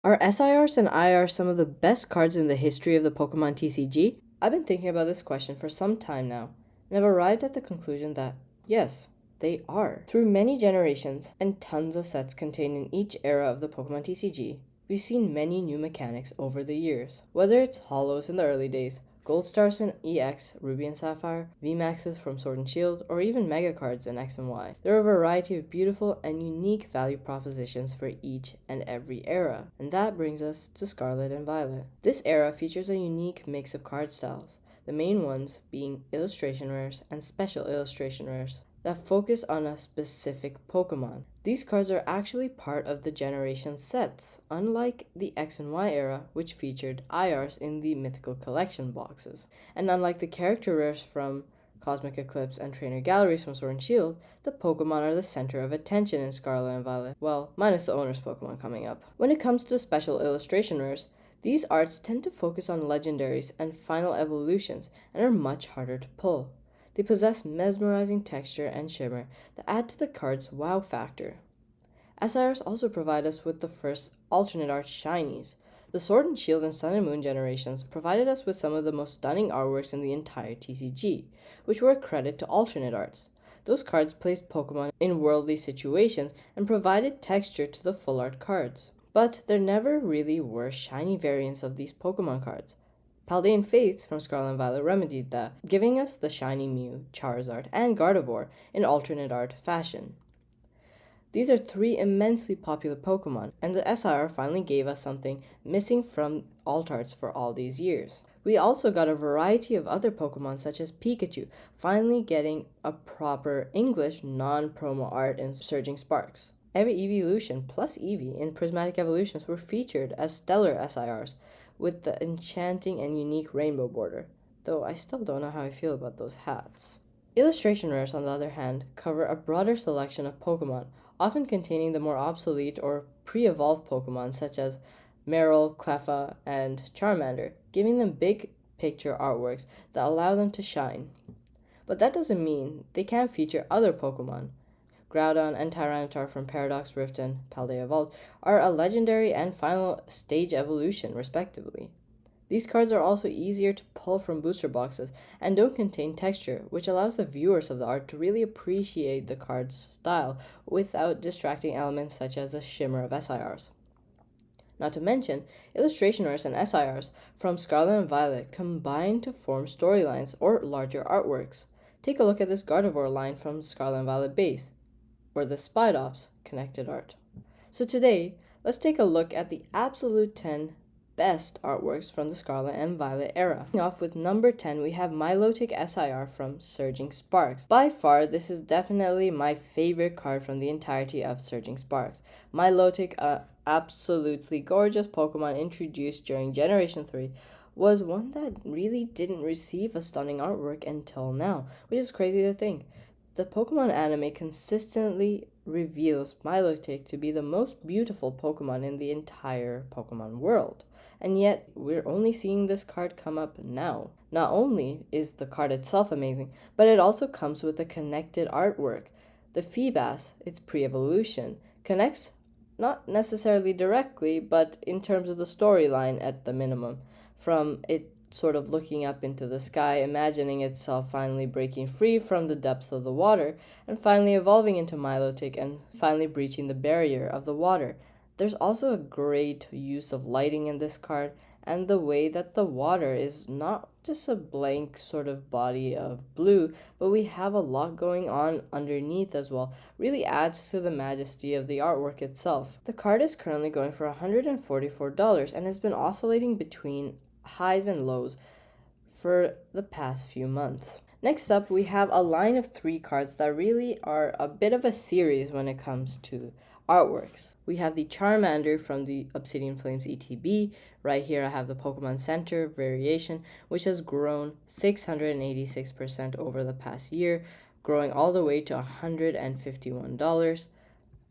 Are SIRs and IRs some of the best cards in the history of the Pokemon TCG? I've been thinking about this question for some time now, and I've arrived at the conclusion that, yes, they are. Through many generations and tons of sets contained in each era of the Pokemon TCG, we've seen many new mechanics over the years. Whether it's Holos in the early days, Gold Stars in EX, Ruby and Sapphire, VMAXs from Sword and Shield, or even Mega Cards in X and Y. There are a variety of beautiful and unique value propositions for each and every era. And that brings us to Scarlet and Violet. This era features a unique mix of card styles, the main ones being illustration rares and special illustration rares that focus on a specific Pokemon. These cards are actually part of the generation sets, unlike the X and Y era, which featured IRs in the mythical collection boxes. And unlike the character rares from Cosmic Eclipse and Trainer Galleries from Sword and Shield, the Pokemon are the center of attention in Scarlet and Violet. Well, minus the owner's Pokemon coming up. When it comes to special illustration rares, these arts tend to focus on legendaries and final evolutions and are much harder to pull. They possess mesmerizing texture and shimmer that add to the card's wow factor. SIRs also provide us with the first alternate art shinies. The Sword and Shield and Sun and Moon generations provided us with some of the most stunning artworks in the entire TCG, which were a credit to alternate arts. Those cards placed Pokemon in worldly situations and provided texture to the full art cards. But there never really were shiny variants of these Pokemon cards. Paldean Fates from Scarlet and Violet remedied that, giving us the shiny Mew, Charizard, and Gardevoir in alternate art fashion. These are three immensely popular Pokemon, and the SIR finally gave us something missing from alt arts for all these years. We also got a variety of other Pokemon such as Pikachu, finally getting a proper English non-promo art in Surging Sparks. Every evolution plus Eevee in Prismatic Evolutions were featured as stellar SIRs, with the enchanting and unique rainbow border, though I still don't know how I feel about those hats. Illustration rares, on the other hand, cover a broader selection of Pokemon, often containing the more obsolete or pre-evolved Pokemon such as Marill, Cleffa, and Charmander, giving them big picture artworks that allow them to shine. But that doesn't mean they can't feature other Pokemon. Groudon and Tyranitar from Paradox Rift and Paldea Vault are a legendary and final stage evolution, respectively. These cards are also easier to pull from booster boxes and don't contain texture, which allows the viewers of the art to really appreciate the card's style without distracting elements such as the shimmer of SIRs. Not to mention, illustration rares and SIRs from Scarlet and Violet combine to form storylines or larger artworks. Take a look at this Gardevoir line from Scarlet and Violet base, or the Spidops connected art. So today, let's take a look at the absolute 10 best artworks from the Scarlet and Violet era. Starting off with number 10, we have Milotic SIR from Surging Sparks. By far, this is definitely my favorite card from the entirety of Surging Sparks. Milotic, a absolutely gorgeous Pokemon introduced during Generation 3, was one that really didn't receive a stunning artwork until now, which is crazy to think. The Pokemon anime consistently reveals Milotic to be the most beautiful Pokemon in the entire Pokemon world, and yet we're only seeing this card come up now. Not only is the card itself amazing, but it also comes with a connected artwork. The Feebas, its pre-evolution, connects not necessarily directly, but in terms of the storyline at the minimum, from it sort of looking up into the sky, imagining itself finally breaking free from the depths of the water, and finally evolving into Milotic and finally breaching the barrier of the water. There's also a great use of lighting in this card, and the way that the water is not just a blank sort of body of blue, but we have a lot going on underneath as well, really adds to the majesty of the artwork itself. The card is currently going for $144 and has been oscillating between highs and lows for the past few months. Next up, we have a line of 3 cards that really are a bit of a series when it comes to artworks. We have the Charmander from the Obsidian Flames ETB. Right here I have the Pokemon Center variation, which has grown 686% over the past year, growing all the way to $151.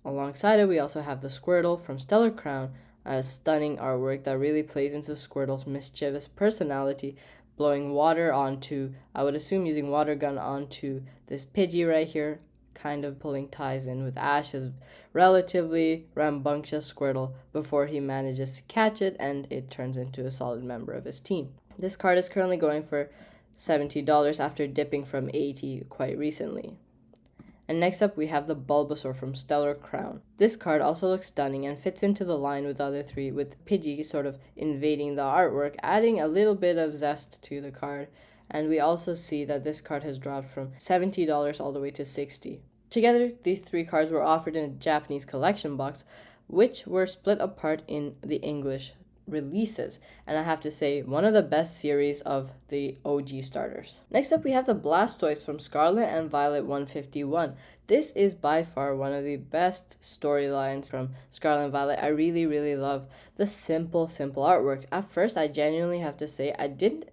Alongside it, we also have the Squirtle from Stellar Crown, a stunning artwork that really plays into Squirtle's mischievous personality, blowing water onto, I would assume using water gun onto this Pidgey right here, kind of pulling ties in with Ash's relatively rambunctious Squirtle before he manages to catch it and it turns into a solid member of his team. This card is currently going for $70 after dipping from $80 quite recently. And next up we have the Bulbasaur from Stellar Crown. This card also looks stunning and fits into the line with the other three, with Pidgey sort of invading the artwork, adding a little bit of zest to the card. And we also see that this card has dropped from $70 all the way to $60. Together, these three cards were offered in a Japanese collection box, which were split apart in the English releases, and I have to say, one of the best series of the OG starters. Next up, we have the Blastoise from Scarlet and Violet 151. This is by far one of the best storylines from Scarlet and Violet. I really love the simple artwork. At first, I genuinely have to say, I didn't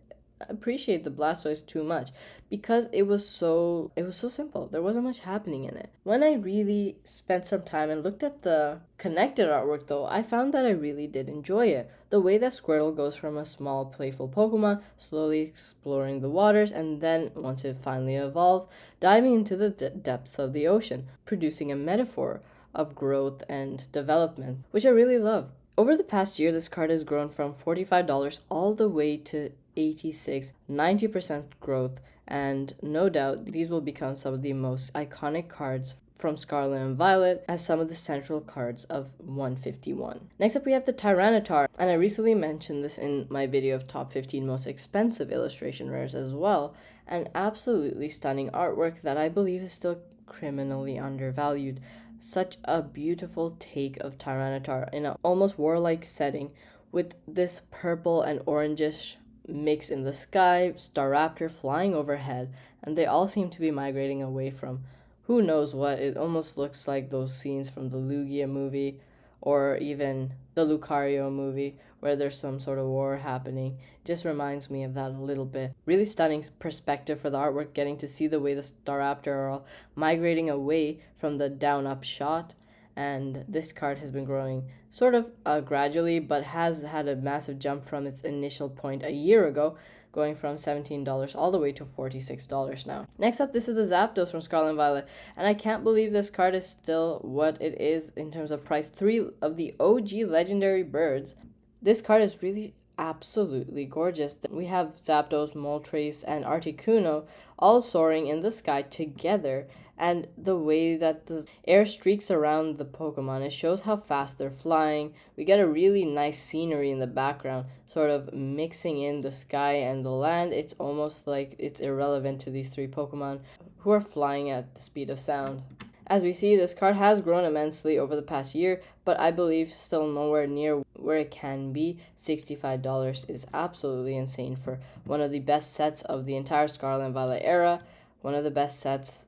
appreciate the Blastoise too much because it was so simple. There wasn't much happening in it. When I really spent some time and looked at the connected artwork though, I found that I really did enjoy it. The way that Squirtle goes from a small playful Pokemon, slowly exploring the waters, and then once it finally evolves, diving into the depths of the ocean, producing a metaphor of growth and development, which I really love. Over the past year, this card has grown from $45 all the way to 86, 90% growth, and no doubt these will become some of the most iconic cards from Scarlet and Violet as some of the central cards of 151. Next up we have the Tyranitar, and I recently mentioned this in my video of top 15 most expensive illustration rares as well. An absolutely stunning artwork that I believe is still criminally undervalued. Such a beautiful take of Tyranitar in an almost warlike setting with this purple and orangish mix in the sky, Staraptor flying overhead, and they all seem to be migrating away from who knows what. It almost looks like those scenes from the Lugia movie or even the Lucario movie where there's some sort of war happening. Just reminds me of that a little bit. Really stunning perspective for the artwork, getting to see the way the Staraptor are all migrating away from the down-up shot. And this card has been growing sort of gradually, but has had a massive jump from its initial point a year ago, going from $17 all the way to $46 now. Next up, this is the Zapdos from Scarlet and Violet, and I can't believe this card is still what it is in terms of price. 3 of the OG legendary birds. This card is really absolutely gorgeous. We have Zapdos, Moltres, and Articuno all soaring in the sky together, and the way that the air streaks around the Pokemon, it shows how fast they're flying. We get a really nice scenery in the background, sort of mixing in the sky and the land. It's almost like it's irrelevant to these three Pokemon who are flying at the speed of sound. As we see, this card has grown immensely over the past year, but I believe still nowhere near where it can be. $65 is absolutely insane for one of the best sets of the entire Scarlet and Violet era, one of the best sets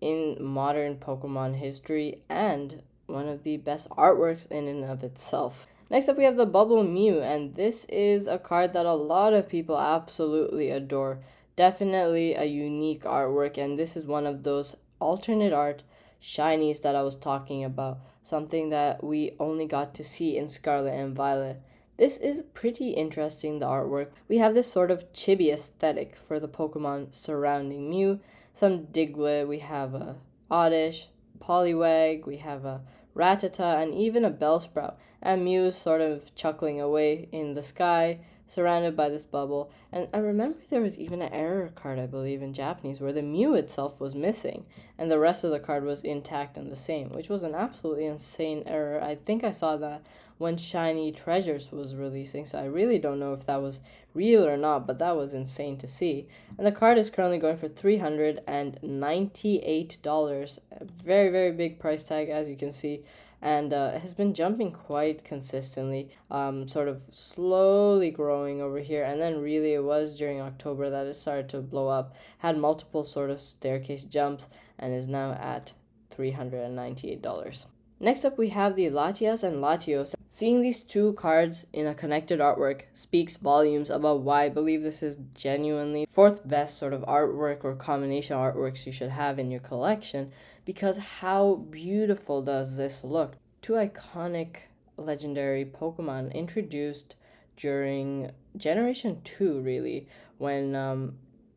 in modern Pokemon history, and one of the best artworks in and of itself. Next up, we have the Bubble Mew, and this is a card that a lot of people absolutely adore. Definitely a unique artwork, and this is one of those alternate art shinies that I was talking about, something that we only got to see in Scarlet and Violet. This is pretty interesting, the artwork. We have this sort of chibi aesthetic for the Pokemon surrounding Mew. Some Diglett, we have a Oddish, Poliwag, we have a Rattata, and even a Bellsprout. And Mew is sort of chuckling away in the sky, surrounded by this bubble. And I remember there was even an error card, I believe, in Japanese, where the Mew itself was missing, and the rest of the card was intact and the same, which was an absolutely insane error. I think I saw that when Shiny Treasures was releasing, so I really don't know if that was real or not, but that was insane to see. And the card is currently going for $398. A very big price tag, as you can see, and has been jumping quite consistently, sort of slowly growing over here, and then really it was during October that it started to blow up, had multiple sort of staircase jumps, and is now at $398. Next up, we have the Latias and Latios. Seeing these two cards in a connected artwork speaks volumes about why I believe this is genuinely fourth best sort of artwork or combination artworks you should have in your collection, because how beautiful does this look? Two iconic legendary Pokemon introduced during Generation 2, really, when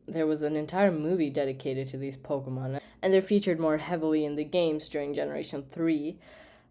there was an entire movie dedicated to these Pokemon. and they're featured more heavily in the games during Generation 3.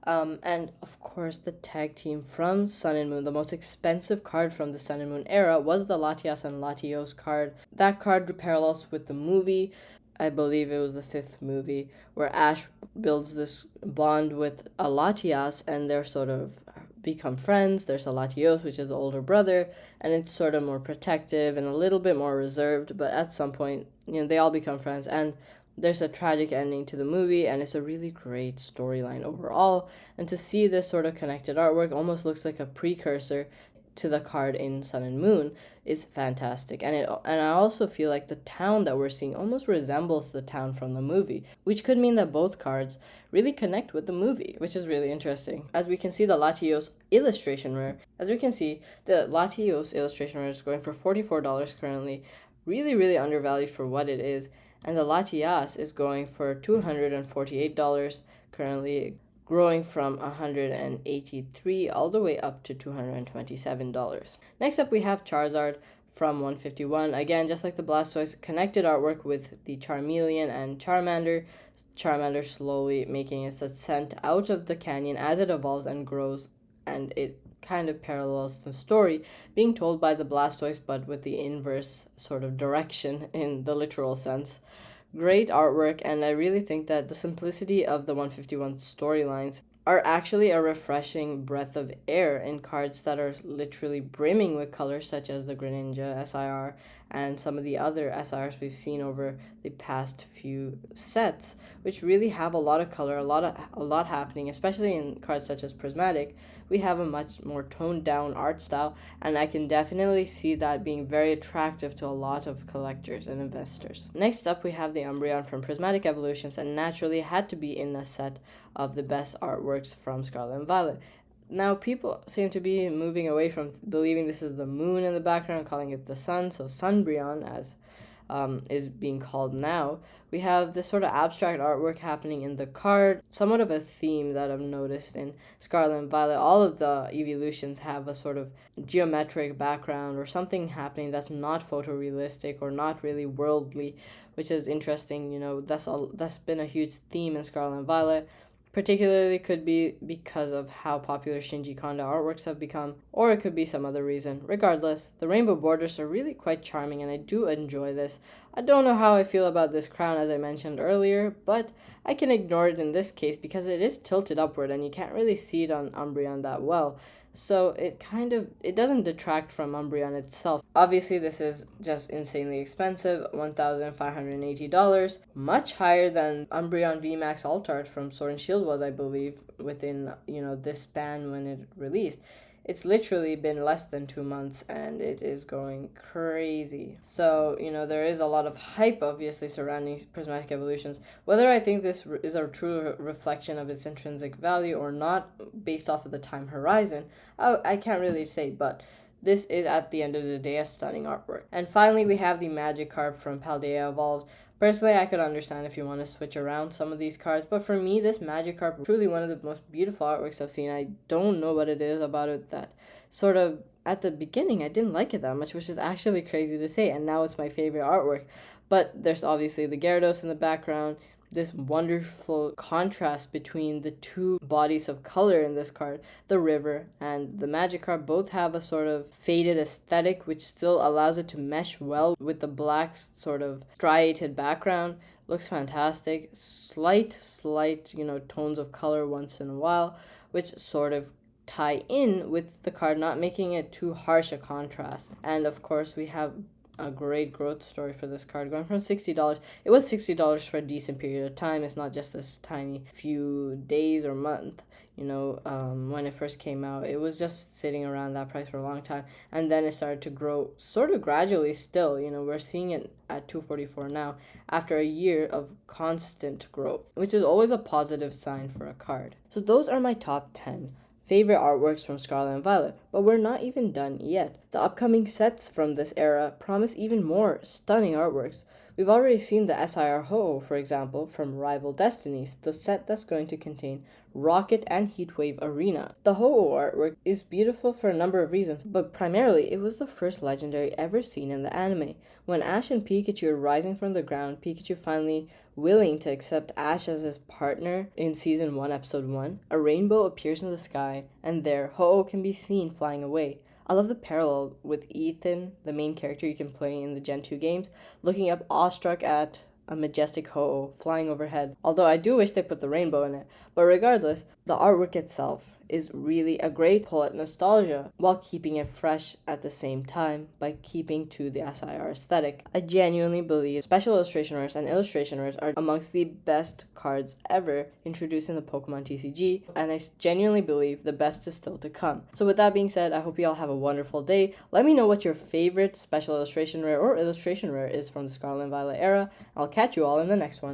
And of course, the tag team from Sun and Moon, the most expensive card from the Sun and Moon era, was the Latias and Latios card. That card drew parallels with the movie. I believe it was the 5th movie, where Ash builds this bond with a Latias, and they're sort of become friends. There's a Latios, which is the older brother, and it's sort of more protective and a little bit more reserved, but at some point, they all become friends, and there's a tragic ending to the movie, and it's a really great storyline overall. And to see this sort of connected artwork almost looks like a precursor to the card in Sun and Moon is fantastic. And I also feel like the town that we're seeing almost resembles the town from the movie, which could mean that both cards really connect with the movie, which is really interesting. As we can see, the Latios illustration rare is going for $44 currently, really undervalued for what it is. And the Latias is going for $248 currently, growing from $183 all the way up to $227. Next up, we have Charizard from 151. Again, just like the Blastoise, connected artwork with the Charmeleon and Charmander. Charmander slowly making its ascent out of the canyon as it evolves and grows, and it kind of parallels the story being told by the Blastoise, but with the inverse sort of direction in the literal sense. Great artwork, and I really think that the simplicity of the 151 storylines are actually a refreshing breath of air in cards that are literally brimming with colors, such as the Greninja SIR and some of the other SIRs we've seen over the past few sets, which really have a lot of color, a lot happening, especially in cards such as Prismatic. We have a much more toned down art style, and I can definitely see that being very attractive to a lot of collectors and investors. Next up, we have the Umbreon from Prismatic Evolutions, and naturally had to be in a set of the best artworks from Scarlet and Violet. Now, people seem to be moving away from believing this is the moon in the background, calling it the sun, so Sunbreon, as is being called now. We have this sort of abstract artwork happening in the card, somewhat of a theme that I've noticed in Scarlet and Violet. All of the evolutions have a sort of geometric background or something happening that's not photorealistic or not really worldly, which is interesting. That's been a huge theme in Scarlet and Violet. Particularly could be because of how popular Shinji Kondo artworks have become, or it could be some other reason. Regardless, the rainbow borders are really quite charming, and I do enjoy this. I don't know how I feel about this crown, as I mentioned earlier, but I can ignore it in this case because it is tilted upward and you can't really see it on Umbreon that well. So it doesn't detract from Umbreon itself. Obviously, this is just insanely expensive, $1,580, much higher than Umbreon VMAX Altart from Sword and Shield was, I believe, within this span when it released. It's literally been less than 2 months, and it is going crazy. So, there is a lot of hype, obviously, surrounding Prismatic Evolutions. Whether I think this is a true reflection of its intrinsic value or not, based off of the time horizon, I can't really say, but this is, at the end of the day, a stunning artwork. And finally, we have the Magikarp from Paldea Evolved. Personally, I could understand if you want to switch around some of these cards, but for me, this Magikarp is truly one of the most beautiful artworks I've seen. I don't know what it is about it that sort of, at the beginning, I didn't like it that much, which is actually crazy to say, and now it's my favorite artwork. But there's obviously the Gyarados in the background, this wonderful contrast between the two bodies of color in this card, the river and the Magikarp. Both have a sort of faded aesthetic, which still allows it to mesh well with the black sort of striated background. Looks fantastic. Slight, tones of color once in a while, which sort of tie in with the card, not making it too harsh a contrast. And of course, we have a great growth story for this card, going from $60. It was $60 for a decent period of time. It's not just this tiny few days or month. When it first came out, it was just sitting around that price for a long time, and then it started to grow sort of gradually. Still, we're seeing it at $244 now after a year of constant growth, which is always a positive sign for a card. So those are my top 10 favorite artworks from Scarlet and Violet, but we're not even done yet. The upcoming sets from this era promise even more stunning artworks. We've already seen the SIR Ho, for example, from Rival Destinies, the set that's going to contain Rocket and Heatwave Arena. The Ho-Oh artwork is beautiful for a number of reasons, but primarily it was the first legendary ever seen in the anime. When Ash and Pikachu are rising from the ground, Pikachu finally willing to accept Ash as his partner in Season 1, Episode 1, a rainbow appears in the sky, and there, Ho-Oh can be seen flying away. I love the parallel with Ethan, the main character you can play in the Gen 2 games, looking up awestruck at a majestic Ho-Oh flying overhead, although I do wish they put the rainbow in it. But regardless, the artwork itself is really a great pull at nostalgia while keeping it fresh at the same time by keeping to the SIR aesthetic. I genuinely believe special illustration rares and illustration rares are amongst the best cards ever introduced in the Pokemon TCG, and I genuinely believe the best is still to come. So with that being said, I hope you all have a wonderful day. Let me know what your favorite special illustration rare or illustration rare is from the Scarlet and Violet era. I'll catch you all in the next one.